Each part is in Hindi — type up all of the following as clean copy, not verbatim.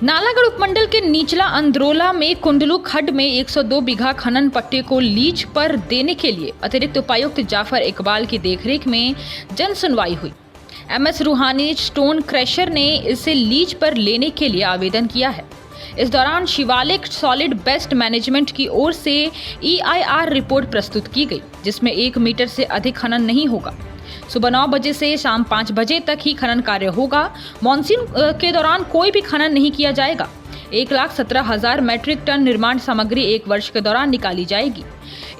नालागढ़ उपमंडल के निचला अंद्रोला में कुंडलू खड्ड में 102 बीघा खनन पट्टे को लीज पर देने के लिए अतिरिक्त उपायुक्त जाफर इकबाल की देखरेख में जन सुनवाई हुई। एमएस रूहानी स्टोन क्रशर ने इसे लीज पर लेने के लिए आवेदन किया है। इस दौरान शिवालिक सॉलिड वेस्ट मैनेजमेंट की ओर से EIR रिपोर्ट प्रस्तुत की गई, जिसमें 1 मीटर से अधिक खनन नहीं होगा। सुबह 9 बजे से शाम 5 बजे तक ही खनन कार्य होगा। मॉनसून के दौरान कोई भी खनन नहीं किया जाएगा। 1,17,000 मैट्रिक टन निर्माण सामग्री 1 वर्ष के दौरान निकाली जाएगी।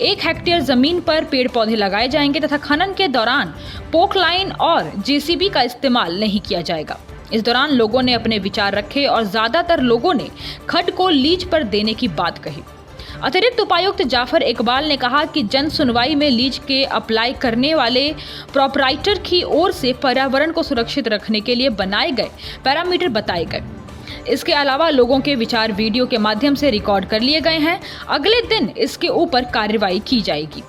1 हेक्टेयर जमीन पर पेड़ पौधे लगाए जाएंगे तथा खनन के दौरान पोक लाइन और JCB का इस्तेमाल नहीं किया जाएगा। इस दौरान लोगों ने अपने विचार रखे और ज्यादातर लोगों ने खड्ड को लीज पर देने की बात कही। अतिरिक्त उपायुक्त जाफर इकबाल ने कहा कि जन सुनवाई में लीज के अप्लाई करने वाले प्रोपराइटर की ओर से पर्यावरण को सुरक्षित रखने के लिए बनाए गए पैरामीटर बताए गए। इसके अलावा लोगों के विचार वीडियो के माध्यम से रिकॉर्ड कर लिए गए हैं। अगले दिन इसके ऊपर कार्रवाई की जाएगी।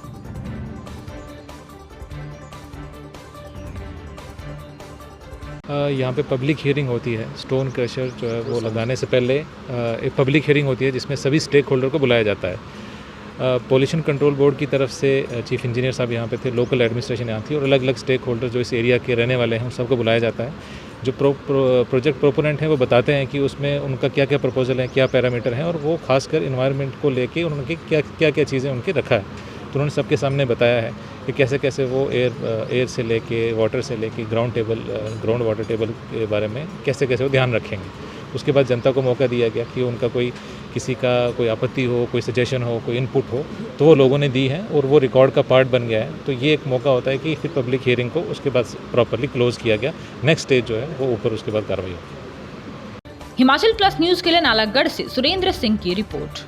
यहाँ पे पब्लिक हियरिंग होती है। स्टोन क्रशर जो है वो लगाने से पहले एक पब्लिक हियरिंग होती है जिसमें सभी स्टेक होल्डर को बुलाया जाता है। पोल्यूशन कंट्रोल बोर्ड की तरफ से चीफ इंजीनियर साहब यहाँ पे थे, लोकल एडमिनिस्ट्रेशन यहाँ थी और अलग अलग स्टेक होल्डर जो इस एरिया के रहने वाले हैं उन सबको बुलाया जाता है। जो प्रोजेक्ट प्रोपोनेंट हैं वो बताते हैं कि उसमें उनका क्या क्या प्रपोजल है, क्या पैरामीटर हैं और वो खासकर इन्वायरमेंट को लेके उन्होंने क्या क्या चीज़ें उनके रखा है। तो उन्होंने सबके सामने बताया है कि कैसे कैसे वो एयर से लेके वाटर से लेके ग्राउंड वाटर टेबल के बारे में कैसे कैसे वो ध्यान रखेंगे। उसके बाद जनता को मौका दिया गया कि उनका किसी का कोई आपत्ति हो, कोई सजेशन हो, कोई इनपुट हो, तो वो लोगों ने दी है और वो रिकॉर्ड का पार्ट बन गया है। तो ये एक मौका होता है कि फिर पब्लिक हियरिंग को उसके बाद प्रॉपरली क्लोज किया गया। नेक्स्ट स्टेज जो है वो ऊपर उसके बाद कार्रवाई होगी। हिमाचल प्लस न्यूज़ के लिए नालागढ़ से सुरेंद्र सिंह की रिपोर्ट।